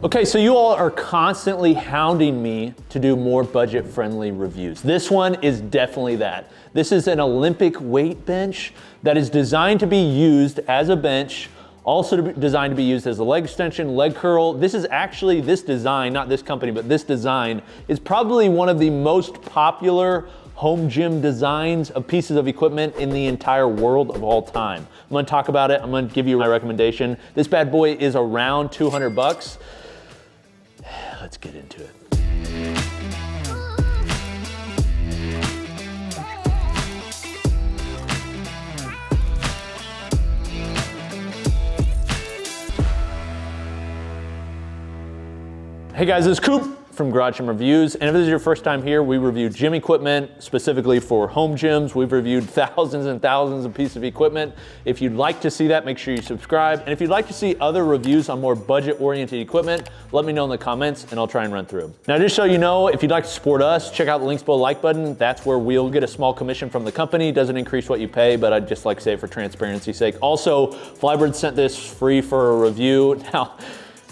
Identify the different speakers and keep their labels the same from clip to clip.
Speaker 1: Okay, so you all are constantly hounding me to do more budget-friendly reviews. This one is definitely that. This is an Olympic weight bench that is designed to be used as a bench, also designed to be used as a leg extension, leg curl. This is actually, this design, not this company, but this design is probably one of the most popular home gym designs of pieces of equipment in the entire world of all time. I'm gonna talk about it. I'm gonna give you my recommendation. This bad boy is around 200 bucks. Let's get into it. Hey guys, this is Coop from Garage Gym Reviews, and if this is your first time here, we review gym equipment specifically for home gyms. We've reviewed thousands and thousands of pieces of equipment. If you'd like to see that, make sure you subscribe. And if you'd like to see other reviews on more budget-oriented equipment, let me know in the comments and I'll try and run through them. Now, just so you know, if you'd like to support us, check out the links below, like button. That's where we'll get a small commission from the company. Doesn't increase what you pay, but I'd just like to say it for transparency's sake. Also, Flybird sent this free for a review. Now,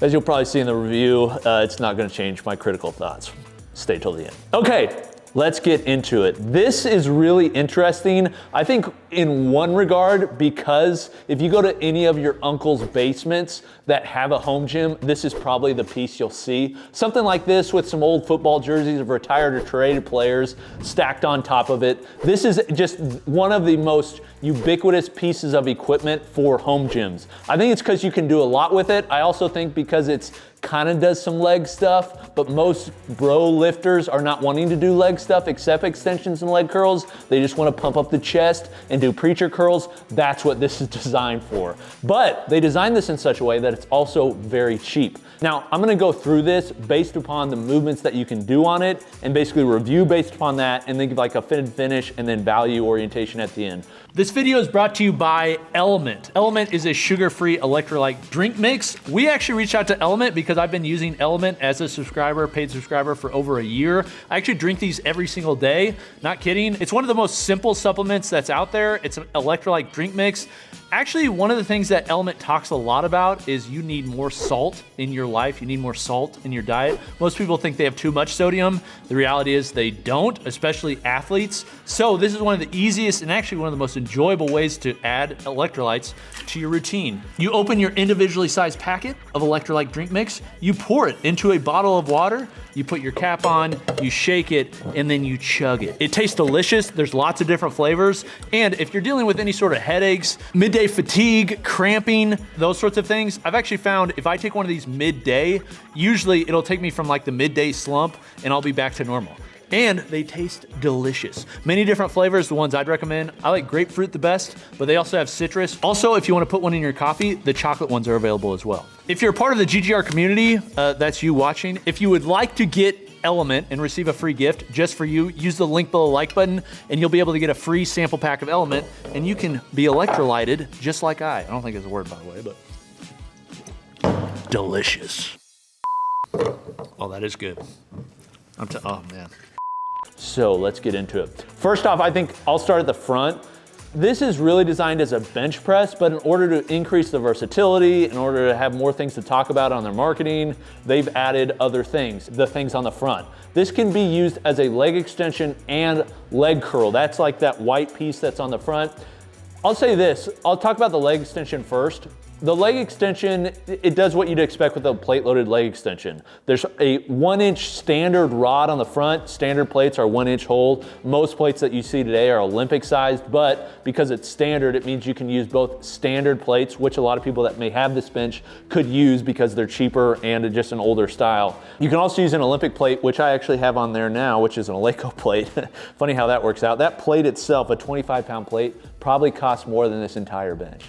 Speaker 1: as you'll probably see in the review, it's not gonna change my critical thoughts. Stay till the end. Okay, let's get into it. This is really interesting, I think in one regard, because if you go to any of your uncle's basements that have a home gym, this is probably the piece you'll see. Something like this with some old football jerseys of retired or traded players stacked on top of it. This is just one of the most ubiquitous pieces of equipment for home gyms. I think it's because you can do a lot with it. I also think because it's kind of does some leg stuff, but most bro lifters are not wanting to do leg stuff except extensions and leg curls. They just want to pump up the chest and do preacher curls. That's what this is designed for. But they designed this in such a way that it's also very cheap. Now, I'm gonna go through this based upon the movements that you can do on it and basically review based upon that and then give like a fit and finish and then value orientation at the end.
Speaker 2: This video is brought to you by Element. Element is a sugar-free electrolyte drink mix. We actually reached out to Element because I've been using Element as a subscriber, paid subscriber for over a year. I actually drink these every single day, not kidding. It's one of the most simple supplements that's out there. It's an electrolyte drink mix. Actually, one of the things that Element talks a lot about is you need more salt in your life. You need more salt in your diet. Most people think they have too much sodium. The reality is they don't, especially athletes. So this is one of the easiest and actually one of the most enjoyable ways to add electrolytes to your routine. You open your individually sized packet of electrolyte drink mix, you pour it into a bottle of water, you put your cap on, you shake it, and then you chug it. It tastes delicious. There's lots of different flavors. And if you're dealing with any sort of headaches, midday fatigue, cramping, those sorts of things, I've actually found if I take one of these midday, usually it'll take me from like the midday slump and I'll be back to normal. And they taste delicious. Many different flavors, the ones I'd recommend. I like grapefruit the best, but they also have citrus. Also, if you wanna put one in your coffee, the chocolate ones are available as well. If you're a part of the GGR community, that's you watching, if you would like to get Element and receive a free gift just for you, use the link below, like button, and you'll be able to get a free sample pack of Element, and you can be electrolyted just like I don't think it's a word, by the way, but delicious. Oh, that is good. Oh man.
Speaker 1: So let's get into it. First off, I think I'll start at the front. This is really designed as a bench press, but in order to increase the versatility, in order to have more things to talk about on their marketing, they've added other things, the things on the front. This can be used as a leg extension and leg curl. That's like that white piece that's on the front. I'll say this, I'll talk about the leg extension first. The leg extension, it does what you'd expect with a plate-loaded leg extension. There's a 1-inch standard rod on the front. Standard plates are 1-inch hole. Most plates that you see today are Olympic sized, but because it's standard, it means you can use both standard plates, which a lot of people that may have this bench could use because they're cheaper and just an older style. You can also use an Olympic plate, which I actually have on there now, which is an Eleiko plate. Funny how that works out. That plate itself, a 25-pound plate, probably costs more than this entire bench.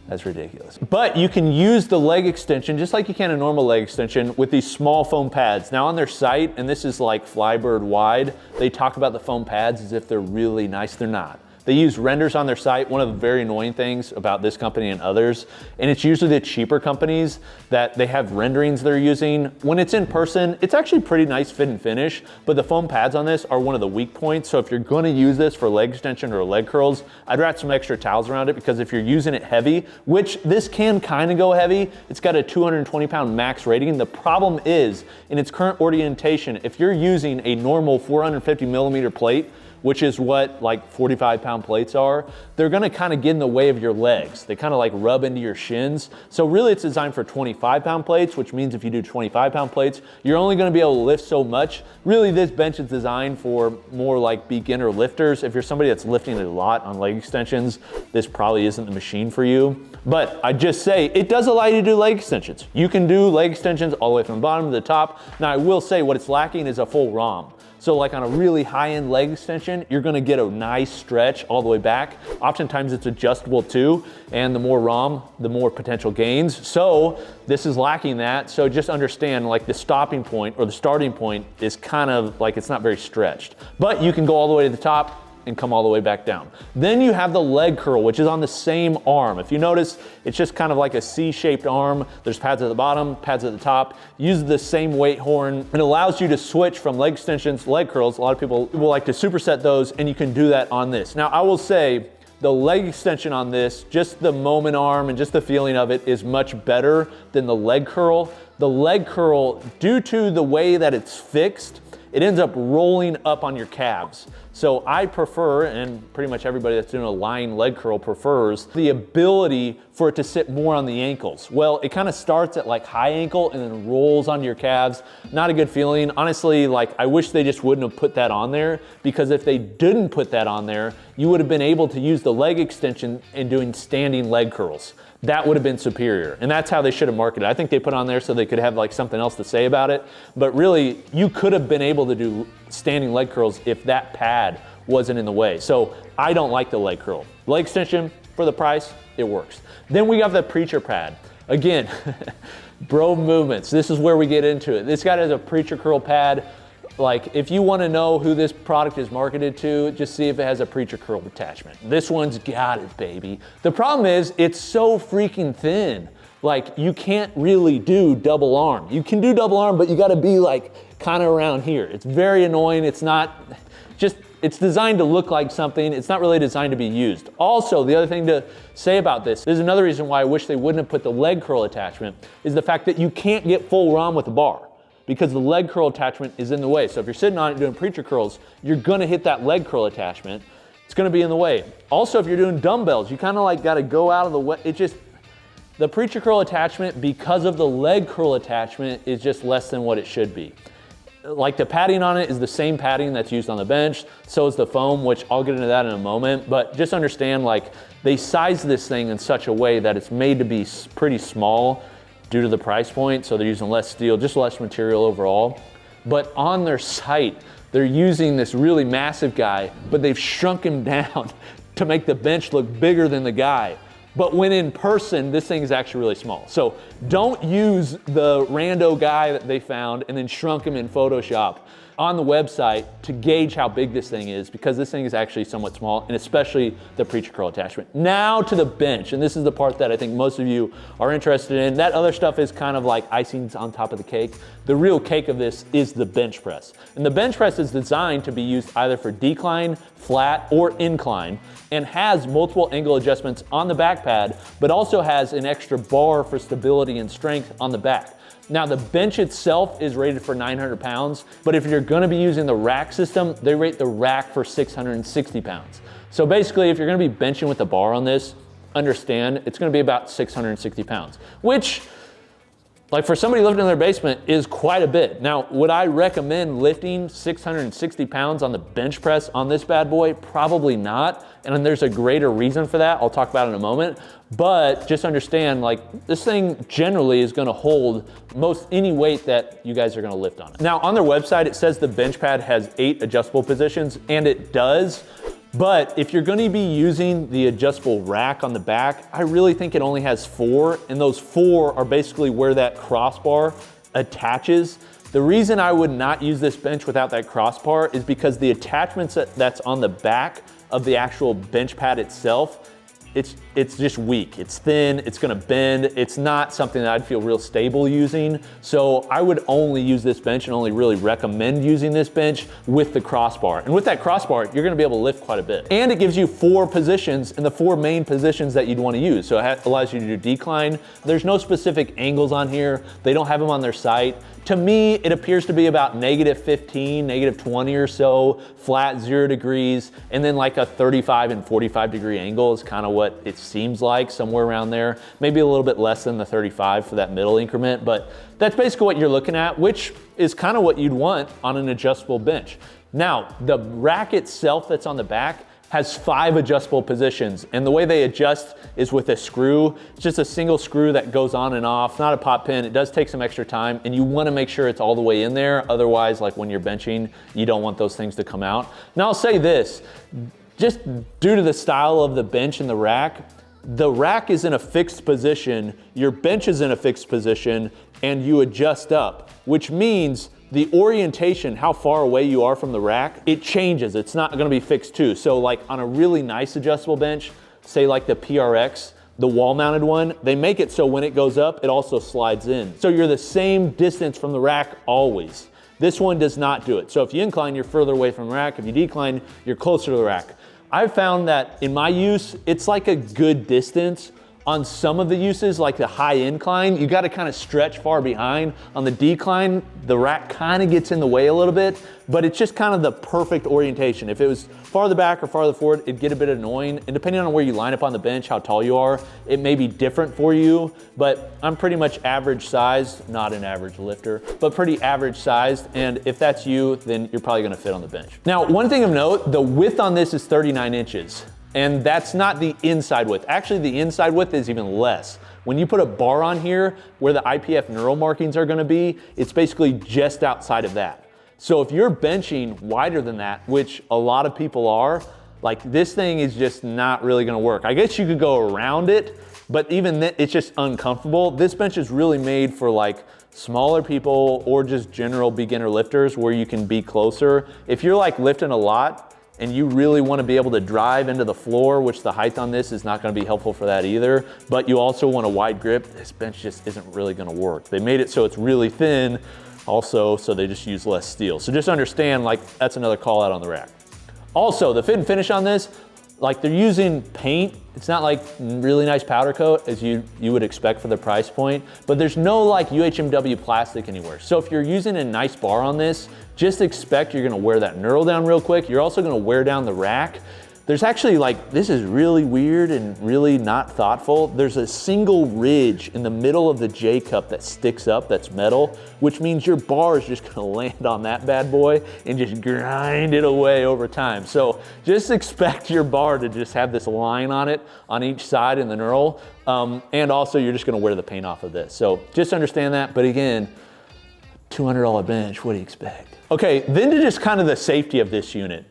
Speaker 1: That's ridiculous. But you can use the leg extension just like you can a normal leg extension with these small foam pads. Now on their site, and this is like Flybird wide, they talk about the foam pads as if they're really nice. They're not. They use renders on their site. One of the very annoying things about this company and others, and it's usually the cheaper companies that they have renderings they're using. When it's in person, it's actually pretty nice fit and finish, but the foam pads on this are one of the weak points. So if you're gonna use this for leg extension or leg curls, I'd wrap some extra towels around it, because if you're using it heavy, which this can kind of go heavy, it's got a 220 pound max rating. The problem is, in its current orientation, if you're using a normal 450 millimeter plate, which is what like 45 pound plates are, they're gonna kind of get in the way of your legs. They kind of like rub into your shins. So really it's designed for 25 pound plates, which means if you do 25 pound plates, you're only gonna be able to lift so much. Really this bench is designed for more like beginner lifters. If you're somebody that's lifting a lot on leg extensions, this probably isn't the machine for you. But I just say, it does allow you to do leg extensions. You can do leg extensions all the way from the bottom to the top. Now I will say what it's lacking is a full ROM. So like on a really high-end leg extension, you're gonna get a nice stretch all the way back. Oftentimes it's adjustable too, and the more ROM, the more potential gains. So this is lacking that. So just understand like the stopping point or the starting point is kind of like it's not very stretched. But you can go all the way to the top and come all the way back down. Then you have the leg curl, which is on the same arm. If you notice, it's just kind of like a C-shaped arm. There's pads at the bottom, pads at the top. Use the same weight horn. It allows you to switch from leg extensions to leg curls. A lot of people will like to superset those, and you can do that on this. Now, I will say, the leg extension on this, just the moment arm and just the feeling of it is much better than the leg curl. The leg curl, due to the way that it's fixed, it ends up rolling up on your calves. So I prefer, and pretty much everybody that's doing a lying leg curl prefers, the ability for it to sit more on the ankles. Well, it kind of starts at like high ankle and then rolls onto your calves. Not a good feeling. Honestly, like I wish they just wouldn't have put that on there, because if they didn't put that on there, you would have been able to use the leg extension in doing standing leg curls. That would have been superior. And that's how they should have marketed it. I think they put on there so they could have like something else to say about it. But really, you could have been able to do standing leg curls if that pad wasn't in the way. So I don't like the leg curl. Leg extension, for the price, it works. Then we have the preacher pad. Again, bro movements. This is where we get into it. This guy has a preacher curl pad. Like, if you want to know who this product is marketed to, just see if it has a preacher curl attachment. This one's got it, baby. The problem is, it's so freaking thin. Like, you can't really do double arm. You can do double arm, but you got to be like kind of around here. It's very annoying. It's not just, it's designed to look like something. It's not really designed to be used. Also, the other thing to say about this is another reason why I wish they wouldn't have put the leg curl attachment is the fact that you can't get full ROM with the bar, because the leg curl attachment is in the way. So if you're sitting on it doing preacher curls, you're gonna hit that leg curl attachment. It's gonna be in the way. Also, if you're doing dumbbells, you kind of like gotta go out of the way. It just, the preacher curl attachment, because of the leg curl attachment, is just less than what it should be. Like the padding on it is the same padding that's used on the bench. So is the foam, which I'll get into that in a moment. But just understand, like, they size this thing in such a way that it's made to be pretty small due to the price point. So they're using less steel, just less material overall. But on their site, they're using this really massive guy, but they've shrunk him down to make the bench look bigger than the guy. But when in person, this thing is actually really small. So don't use the rando guy that they found and then shrunk him in Photoshop on the website to gauge how big this thing is, because this thing is actually somewhat small, and especially the preacher curl attachment. Now to the bench, and this is the part that I think most of you are interested in. That other stuff is kind of like icings on top of the cake. The real cake of this is the bench press. And the bench press is designed to be used either for decline, flat, or incline, and has multiple angle adjustments on the back pad, but also has an extra bar for stability and strength on the back. Now, the bench itself is rated for 900 pounds, but if you're gonna be using the rack system, they rate the rack for 660 pounds. So basically, if you're gonna be benching with a bar on this, understand it's gonna be about 660 pounds, which, like for somebody living in their basement, is quite a bit. Now, would I recommend lifting 660 pounds on the bench press on this bad boy? Probably not. And then there's a greater reason for that. I'll talk about it in a moment. But just understand, like, this thing generally is gonna hold most any weight that you guys are gonna lift on it. Now, on their website, it says the bench pad has 8 adjustable positions, and it does. But if you're gonna be using the adjustable rack on the back, I really think it only has 4, and those 4 are basically where that crossbar attaches. The reason I would not use this bench without that crossbar is because the attachments that's on the back of the actual bench pad itself, it's just weak. It's thin, it's gonna bend. It's not something that I'd feel real stable using. So I would only use this bench and only really recommend using this bench with the crossbar. And with that crossbar, you're gonna be able to lift quite a bit. And it gives you 4 positions and the 4 main positions that you'd wanna use. So it allows you to do decline. There's no specific angles on here. They don't have them on their site. To me, it appears to be about -15, -20 or so, flat 0 degrees, and then like a 35 and 45 degree angle is kind of what it seems like, somewhere around there. Maybe a little bit less than the 35 for that middle increment, but that's basically what you're looking at, which is kind of what you'd want on an adjustable bench. Now, the rack itself that's on the back has 5 adjustable positions, and the way they adjust is with a screw. It's just a single screw that goes on and off, not a pop pin. It does take some extra time, and you wanna make sure it's all the way in there. Otherwise, like when you're benching, you don't want those things to come out. Now I'll say this, just due to the style of the bench and the rack is in a fixed position, your bench is in a fixed position, and you adjust up, which means the orientation, how far away you are from the rack, it changes. It's not gonna be fixed too. So like on a really nice adjustable bench, say like the PRX, the wall mounted one, they make it so when it goes up, it also slides in. So you're the same distance from the rack always. This one does not do it. So if you incline, you're further away from the rack. If you decline, you're closer to the rack. I've found that in my use, it's like a good distance. On some of the uses, like the high incline, you gotta kind of stretch far behind. On the decline, the rack kind of gets in the way a little bit, but it's just kind of the perfect orientation. If it was farther back or farther forward, it'd get a bit annoying. And depending on where you line up on the bench, how tall you are, it may be different for you, but I'm pretty much average sized, not an average lifter, but pretty average sized. And if that's you, then you're probably gonna fit on the bench. Now, one thing of note, the width on this is 39 inches. And that's not the inside width. Actually, the inside width is even less. When you put a bar on here where the IPF knurl markings are gonna be, it's basically just outside of that. So if you're benching wider than that, which a lot of people are, like this thing is just not really gonna work. I guess you could go around it, but even then, it's just uncomfortable. This bench is really made for like smaller people or just general beginner lifters where you can be closer. If you're like lifting a lot, and you really want to be able to drive into the floor, which the height on this is not going to be helpful for that either, but you also want a wide grip, this bench just isn't really going to work. They made it so it's really thin also, so they just use less steel. So just understand, like, that's another call out on the rack. Also, the fit and finish on this, like they're using paint. It's not like really nice powder coat as you would expect for the price point, but there's no like UHMW plastic anywhere. So if you're using a nice bar on this, just expect you're gonna wear that knurl down real quick. You're also gonna wear down the rack. There's actually like, this is really weird and really not thoughtful. There's a single ridge in the middle of the J cup that sticks up, that's metal, which means your bar is just gonna land on that bad boy and just grind it away over time. So just expect your bar to just have this line on it on each side in the knurl. And also you're just gonna wear the paint off of this. So just understand that, but again, $200 bench, what do you expect? Okay, then to just kind of the safety of this unit.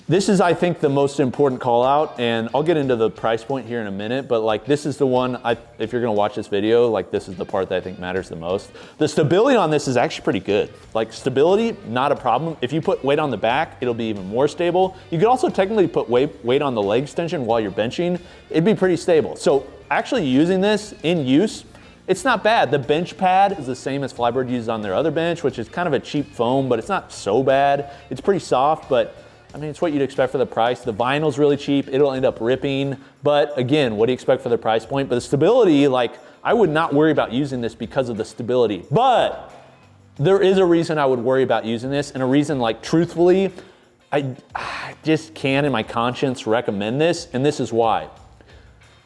Speaker 1: This is, I think, the most important call out, and I'll get into the price point here in a minute, but like this is the one, if you're gonna watch this video, like this is the part that I think matters the most. The stability on this is actually pretty good. Like stability, not a problem. If you put weight on the back, it'll be even more stable. You could also technically put weight on the leg extension while you're benching. It'd be pretty stable. So actually using this in use, it's not bad. The bench pad is the same as Flybird uses on their other bench, which is kind of a cheap foam, but it's not so bad. It's pretty soft, but I mean, it's what you'd expect for the price. The vinyl's really cheap. It'll end up ripping. But again, what do you expect for the price point? But the stability, like, I would not worry about using this because of the stability. But there is a reason I would worry about using this, and a reason, like, truthfully, I just can't in my conscience recommend this, and this is why.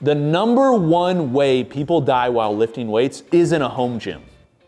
Speaker 1: The number one way people die while lifting weights is in a home gym.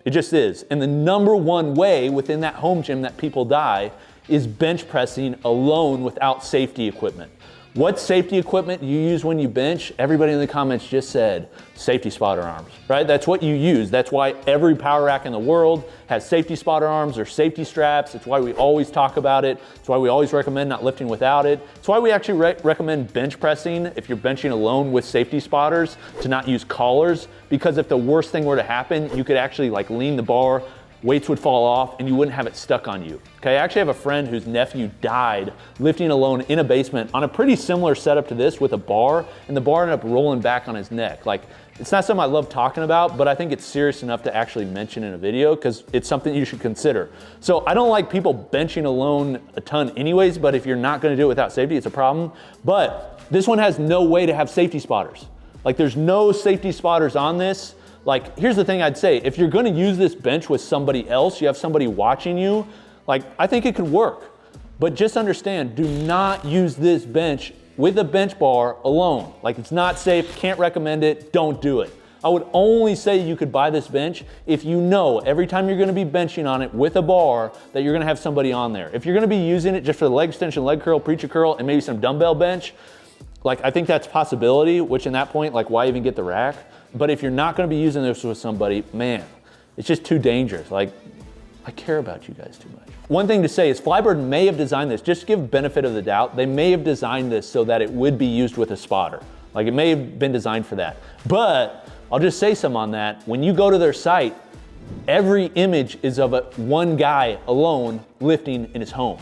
Speaker 1: It just is. And the number one way within that home gym that people die is bench pressing alone without safety equipment. What safety equipment you use when you bench? Everybody in the comments just said safety spotter arms, right? That's what you use. That's why every power rack in the world has safety spotter arms or safety straps. It's why we always talk about it. It's why we always recommend not lifting without it. It's why we actually recommend bench pressing if you're benching alone with safety spotters to not use collars, because if the worst thing were to happen, you could actually like lean the bar weights would fall off and you wouldn't have it stuck on you. Okay, I actually have a friend whose nephew died lifting alone in a basement on a pretty similar setup to this with a bar, and the bar ended up rolling back on his neck. Like, it's not something I love talking about, but I think it's serious enough to actually mention in a video because it's something you should consider. So I don't like people benching alone a ton anyways, but if you're not gonna do it without safety, it's a problem. But this one has no way to have safety spotters. Like, there's no safety spotters on this. Like, here's the thing I'd say, if you're gonna use this bench with somebody else, you have somebody watching you, like, I think it could work. But just understand, do not use this bench with a bench bar alone. Like, it's not safe, can't recommend it, don't do it. I would only say you could buy this bench if you know every time you're gonna be benching on it with a bar that you're gonna have somebody on there. If you're gonna be using it just for the leg extension, leg curl, preacher curl, and maybe some dumbbell bench, like, I think that's a possibility, which in that point, like, why even get the rack? But if you're not gonna be using this with somebody, man, it's just too dangerous. Like, I care about you guys too much. One thing to say is Flybird may have designed this, just to give benefit of the doubt, they may have designed this so that it would be used with a spotter. Like, it may have been designed for that. But I'll just say some on that. When you go to their site, every image is of one guy alone lifting in his home.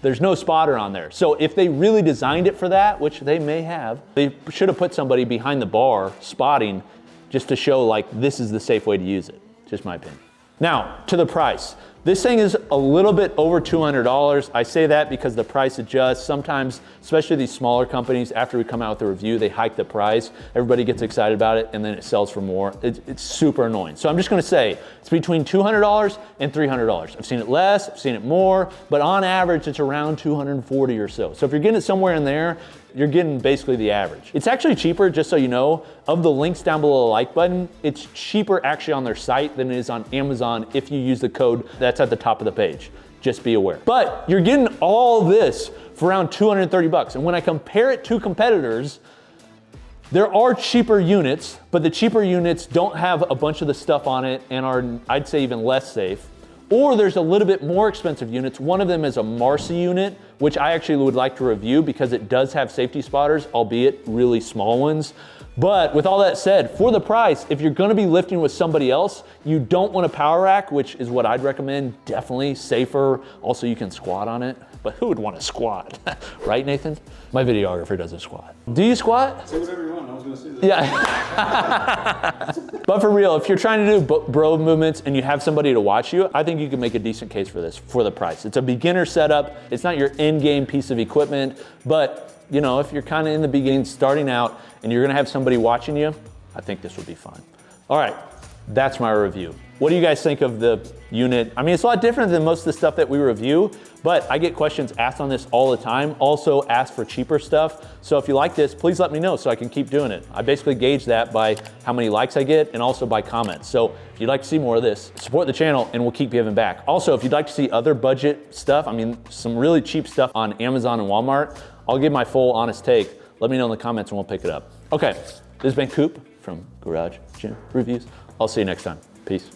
Speaker 1: There's no spotter on there. So if they really designed it for that, which they may have, they should have put somebody behind the bar spotting just to show, like, this is the safe way to use it. Just my opinion. Now, to the price. This thing is a little bit over $200. I say that because the price adjusts. Sometimes, especially these smaller companies, after we come out with a review, they hike the price. Everybody gets excited about it, and then it sells for more. It's super annoying. So I'm just gonna say, it's between $200 and $300. I've seen it less, I've seen it more, but on average, it's around $240 or so. So if you're getting it somewhere in there, you're getting basically the average. It's actually cheaper, just so you know, of the links down below the like button, it's cheaper actually on their site than it is on Amazon if you use the code that's at the top of the page. Just be aware. But you're getting all this for around 230 bucks. And when I compare it to competitors, there are cheaper units, but the cheaper units don't have a bunch of the stuff on it and are, I'd say, even less safe. Or there's a little bit more expensive units. One of them is a Marcy unit, which I actually would like to review because it does have safety spotters, albeit really small ones. But with all that said, for the price, if you're gonna be lifting with somebody else, you don't want a power rack, which is what I'd recommend, definitely safer. Also, you can squat on it, but who would want to squat? Right, Nathan? My videographer doesn't squat. Do you squat?
Speaker 3: Say whatever you want, I was gonna say that.
Speaker 1: Yeah. But for real, if you're trying to do bro movements and you have somebody to watch you, I think you can make a decent case for this, for the price. It's a beginner setup. It's not your end-game piece of equipment, but you know, if you're kind of in the beginning, starting out, and you're gonna have somebody watching you, I think this would be fun. All right, that's my review. What do you guys think of the unit? I mean, it's a lot different than most of the stuff that we review, but I get questions asked on this all the time. Also ask for cheaper stuff. So if you like this, please let me know so I can keep doing it. I basically gauge that by how many likes I get and also by comments. So if you'd like to see more of this, support the channel and we'll keep giving back. Also, if you'd like to see other budget stuff, I mean, some really cheap stuff on Amazon and Walmart, I'll give my full honest take. Let me know in the comments and we'll pick it up. Okay, this has been Coop from Garage Gym Reviews. I'll see you next time. Peace.